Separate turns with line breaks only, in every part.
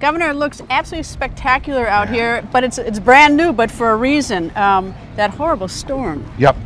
Governor, it looks absolutely spectacular out here, but it's brand new, but for a reason. That horrible storm.
Yep.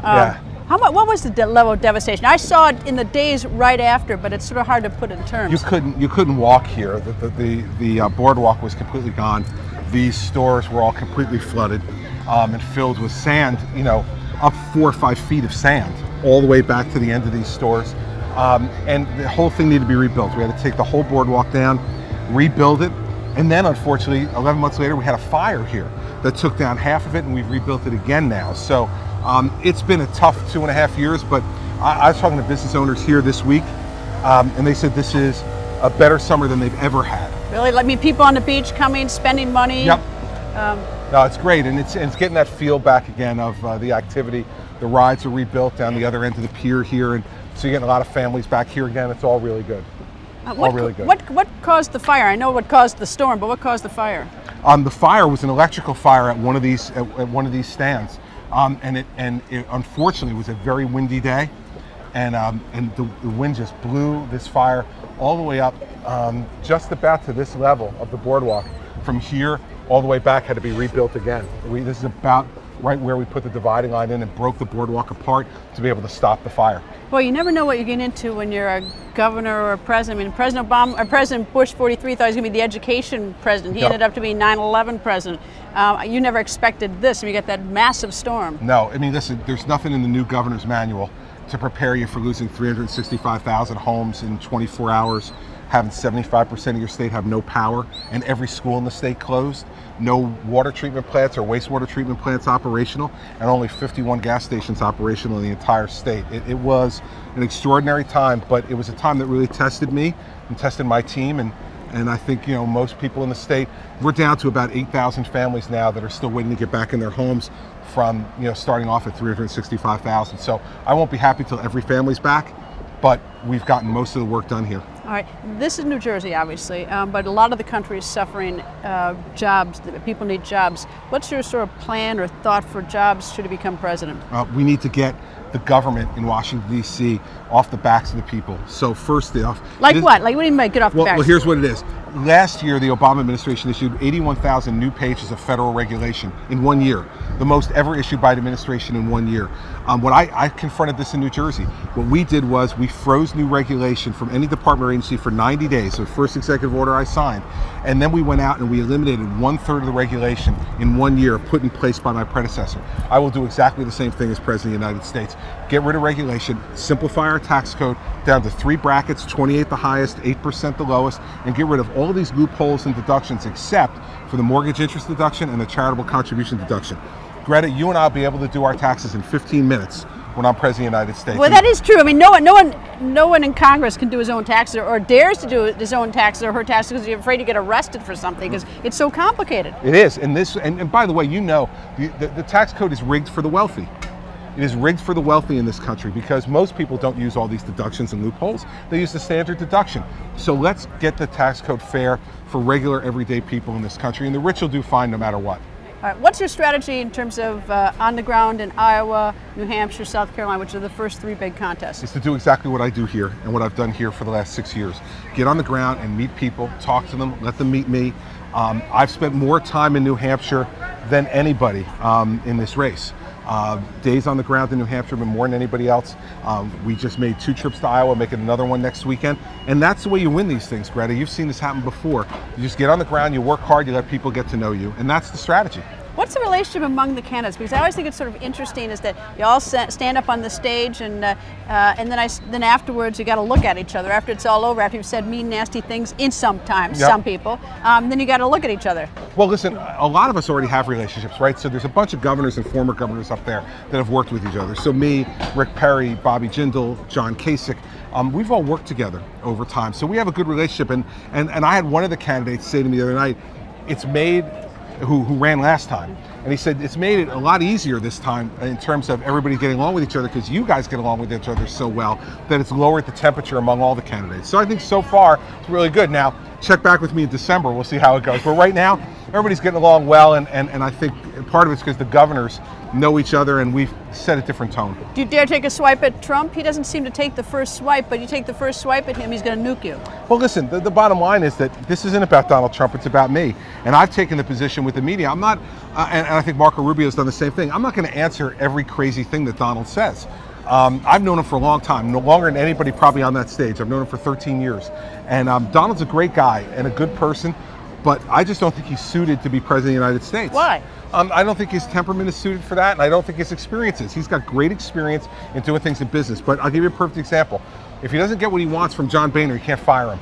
Yeah.
What was the level of devastation? I saw it in the days right after, but it's sort of hard to put in terms.
You couldn't walk here. The boardwalk was completely gone. These stores were all completely flooded and filled with sand. You know, up 4 or 5 feet of sand all the way back to the end of these stores, and the whole thing needed to be rebuilt. We had to take the whole boardwalk down, rebuild it, and then unfortunately 11 months later we had a fire here that took down half of it, and we've rebuilt it again now. So it's been a tough 2.5 years, but I was talking to business owners here this week, and they said this is a better summer than they've ever had.
Really? Let me people on the beach coming, spending money.
Yep. No, it's great, and it's getting that feel back again of the activity. The rides are rebuilt down the other end of the pier here, and so you're getting a lot of families back here again. It's all really good. All really good.
What caused the fire? I know what caused the storm, but what caused the fire?
The fire was an electrical fire at one of these stands, and it unfortunately was a very windy day, and the wind just blew this fire all the way up, just about to this level of the boardwalk. From here all the way back had to be rebuilt again. This is about right where we put the dividing line in and broke the boardwalk apart to be able to stop the fire.
Well, you never know what you're getting into when you're a governor or a president. I mean, President Bush 43 thought he was going to be the education president. He ended up to be 9/11 president. You never expected this, and you get that massive storm.
No, I mean, listen, there's nothing in the new governor's manual to prepare you for losing 365,000 homes in 24 hours, having 75% of your state have no power, and every school in the state closed, no water treatment plants or wastewater treatment plants operational, and only 51 gas stations operational in the entire state. It was an extraordinary time, but it was a time that really tested me and tested my team, and I think, you know, most people in the state. We're down to about 8,000 families now that are still waiting to get back in their homes from, you know, starting off at 365,000. So I won't be happy till every family's back, but we've gotten most of the work done here.
All right, this is New Jersey, obviously, but a lot of the country is suffering jobs. People need jobs. What's your sort of plan or thought for jobs should you become president?
We need to get the government in Washington, D.C. off the backs of the people. So first off...
Like what? Like what do you mean get off the backs?
Well, here's what it is. Last year, the Obama administration issued 81,000 new pages of federal regulation in 1 year, the most ever issued by the administration in 1 year. When I confronted this in New Jersey, what we did was we froze new regulation from any department or agency for 90 days, the first executive order I signed, and then we went out and we eliminated 1/3 of the regulation in 1 year put in place by my predecessor. I will do exactly the same thing as President of the United States. Get rid of regulation, simplify our tax code down to 3 brackets, 28 the highest, 8% the lowest, and get rid of all these loopholes and deductions except for the mortgage interest deduction and the charitable contribution deduction. Greta, you and I will be able to do our taxes in 15 minutes when I'm President of the United States.
Well, that is true. I mean, no one in Congress can do his own taxes or dares to do his own taxes or her taxes because you're afraid to get arrested for something because it's so complicated.
It is, and by the way, you know, the tax code is rigged for the wealthy. It is rigged for the wealthy in this country because most people don't use all these deductions and loopholes. They use the standard deduction. So let's get the tax code fair for regular, everyday people in this country, and the rich will do fine no matter what.
All right, what's your strategy in terms of on the ground in Iowa, New Hampshire, South Carolina, which are the first 3 big contests?
It's to do exactly what I do here and what I've done here for the last 6 years. Get on the ground and meet people, talk to them, let them meet me. I've spent more time in New Hampshire than anybody in this race. Days on the ground in New Hampshire have been more than anybody else. We just made 2 trips to Iowa, making another one next weekend. And that's the way you win these things, Greta. You've seen this happen before. You just get on the ground, you work hard, you let people get to know you, and that's the strategy.
What's the relationship among the candidates? Because I always think it's sort of interesting is that you all stand up on the stage and then afterwards you got to look at each other after it's all over, after you've said mean, nasty things sometimes, some people, then you got to look at each other.
Well, listen, a lot of us already have relationships, right? So there's a bunch of governors and former governors up there that have worked with each other. So me, Rick Perry, Bobby Jindal, John Kasich, we've all worked together over time. So we have a good relationship. And I had one of the candidates say to me the other night, it's made, who ran last time, and he said it's made it a lot easier this time in terms of everybody getting along with each other because you guys get along with each other so well that it's lowered the temperature among all the candidates. So I think so far it's really good. Now check back with me in December, we'll see how it goes. But right now everybody's getting along well, and I think part of it's because the governors know each other, and we've set a different tone.
Do you dare take a swipe at Trump? He doesn't seem to take the first swipe, but you take the first swipe at him, he's going to nuke you.
Well, listen, the bottom line is that this isn't about Donald Trump, it's about me. And I've taken the position with the media. I'm not, and I think Marco Rubio's done the same thing, I'm not going to answer every crazy thing that Donald says. I've known him for a long time, no longer than anybody probably on that stage. I've known him for 13 years. And Donald's a great guy and a good person, but I just don't think he's suited to be president of the United States.
Why?
I don't think his temperament is suited for that, and I don't think his experience is. He's got great experience in doing things in business, but I'll give you a perfect example. If he doesn't get what he wants from John Boehner, you can't fire him.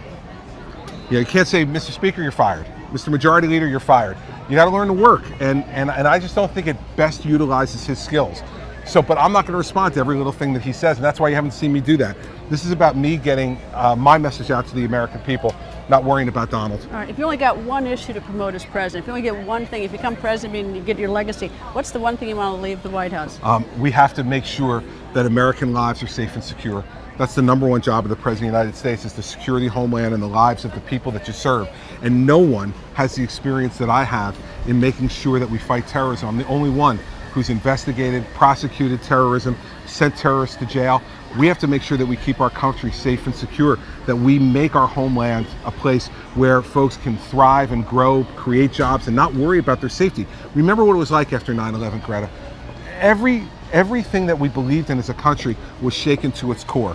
You can't say, Mr. Speaker, you're fired. Mr. Majority Leader, you're fired. You got to learn to work, and I just don't think it best utilizes his skills. So, but I'm not going to respond to every little thing that he says, and that's why you haven't seen me do that. This is about me getting my message out to the American people, not worrying about Donald.
All right, if you only got one issue to promote as president, if you only get one thing, if you become president and you get your legacy, what's the one thing you want to leave the White House?
We have to make sure that American lives are safe and secure. That's the number one job of the President of the United States, is to secure the homeland and the lives of the people that you serve. And no one has the experience that I have in making sure that we fight terrorism. I'm the only one who's investigated, prosecuted terrorism, sent terrorists to jail. We have to make sure that we keep our country safe and secure, that we make our homeland a place where folks can thrive and grow, create jobs, and not worry about their safety. Remember what it was like after 9/11, Greta. Everything that we believed in as a country was shaken to its core.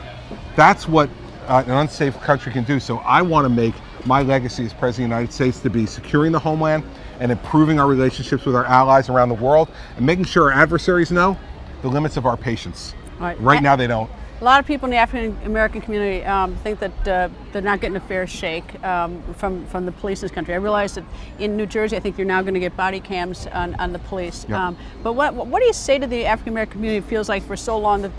That's what an unsafe country can do. So I want to make my legacy as President of the United States to be securing the homeland and improving our relationships with our allies around the world, and making sure our adversaries know the limits of our patience. Right now they don't.
A lot of people in the African American community think that they're not getting a fair shake from the police in this country. I realize that in New Jersey, I think you're now going to get body cams on the police.
Yep.
But what do you say to the African American community who feels like for so long that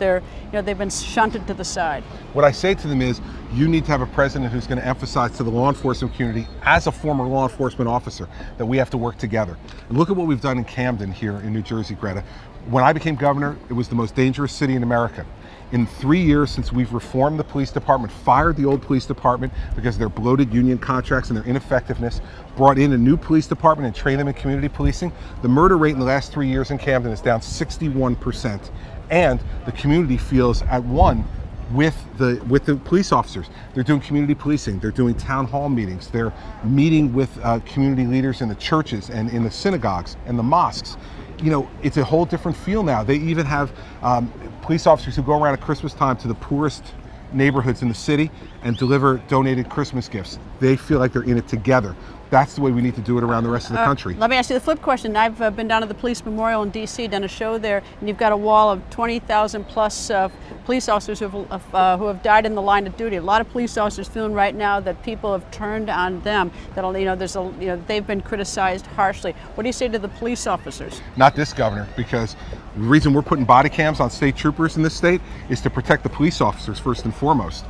they've been shunted to the side?
What I say to them is, you need to have a president who's going to emphasize to the law enforcement community, as a former law enforcement officer, that we have to work together. And look at what we've done in Camden here in New Jersey, Greta. When I became governor, it was the most dangerous city in America. In 3 years since we've reformed the police department, fired the old police department because of their bloated union contracts and their ineffectiveness, brought in a new police department and trained them in community policing, the murder rate in the last 3 years in Camden is down 61%. And the community feels at one with the police officers. They're doing community policing, they're doing town hall meetings, they're meeting with community leaders in the churches and in the synagogues and the mosques. You know, it's a whole different feel now. They even have police officers who go around at Christmas time to the poorest neighborhoods in the city and deliver donated Christmas gifts. They feel like they're in it together. That's the way we need to do it around the rest of the country.
Let me ask you the flip question. I've been down to the police memorial in D.C., done a show there, and you've got a wall of 20,000 plus police officers who have died in the line of duty. A lot of police officers feeling right now that people have turned on them. That they've been criticized harshly. What do you say to the police officers?
Not this governor, because the reason we're putting body cams on state troopers in this state is to protect the police officers first and foremost.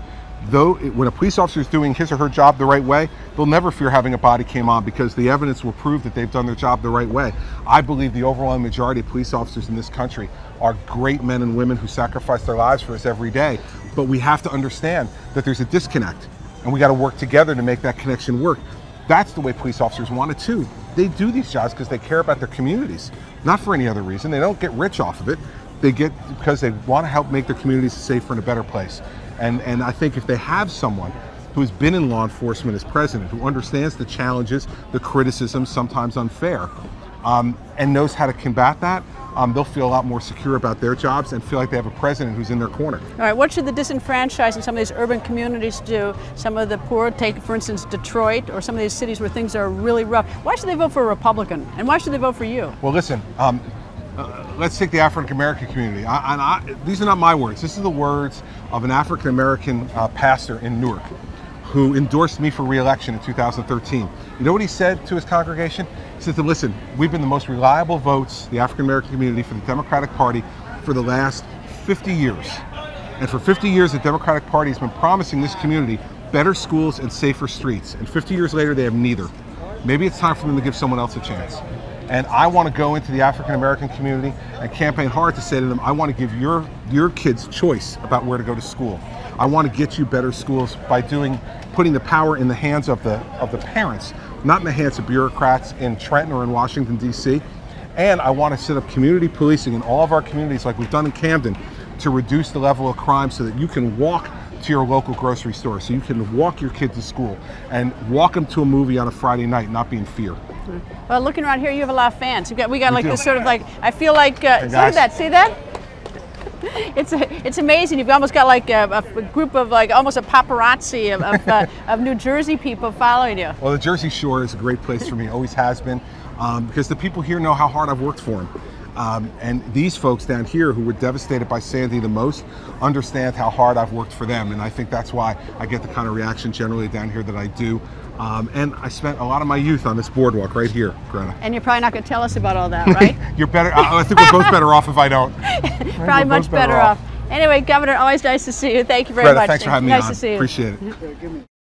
Though, when a police officer is doing his or her job the right way, they'll never fear having a body cam on, because the evidence will prove that they've done their job the right way. I believe the overwhelming majority of police officers in this country are great men and women who sacrifice their lives for us every day. But we have to understand that there's a disconnect, and we got to work together to make that connection work. That's the way police officers want it too. They do these jobs because they care about their communities, not for any other reason. They don't get rich off of it. They get because they want to help make their communities a safer and a better place. And I think if they have someone who's been in law enforcement as president, who understands the challenges, the criticisms, sometimes unfair, and knows how to combat that, they'll feel a lot more secure about their jobs and feel like they have a president who's in their corner. All
right, what should the disenfranchised in some of these urban communities do? Some of the poor, take for instance Detroit, or some of these cities where things are really rough. Why should they vote for a Republican? And why should they vote for you?
Well, listen, let's take the African American community. These are not my words. This is the words of an African American pastor in Newark who endorsed me for re-election in 2013. You know what he said to his congregation? He said, listen, we've been the most reliable votes, the African American community, for the Democratic Party for the last 50 years. And for 50 years, the Democratic Party has been promising this community better schools and safer streets. And 50 years later, they have neither. Maybe it's time for them to give someone else a chance. And I want to go into the African American community and campaign hard to say to them, I want to give your kids choice about where to go to school. I want to get you better schools by putting the power in the hands of the parents, not in the hands of bureaucrats in Trenton or in Washington, D.C. And I want to set up community policing in all of our communities like we've done in Camden to reduce the level of crime so that you can walk to your local grocery store, so you can walk your kid to school and walk them to a movie on a Friday night, not be in fear.
Well, looking around here, you have a lot of fans. We got like this sort of like, I feel like, look at that, see that? It's amazing. You've almost got like a group of like almost a paparazzi of New Jersey people following you.
Well, the Jersey Shore is a great place for me, always has been, because the people here know how hard I've worked for them. And these folks down here who were devastated by Sandy the most understand how hard I've worked for them, and I think that's why I get the kind of reaction generally down here that I do. And I spent a lot of my youth on this boardwalk right here, Greta.
And you're probably not going to tell us about all that, right?
You're better. I think we're both better off if I don't.
Probably much better off. Anyway, Governor, always nice to see you. Thank you very
Greta,
much.
thanks for having me on.
Nice to see you.
Appreciate it.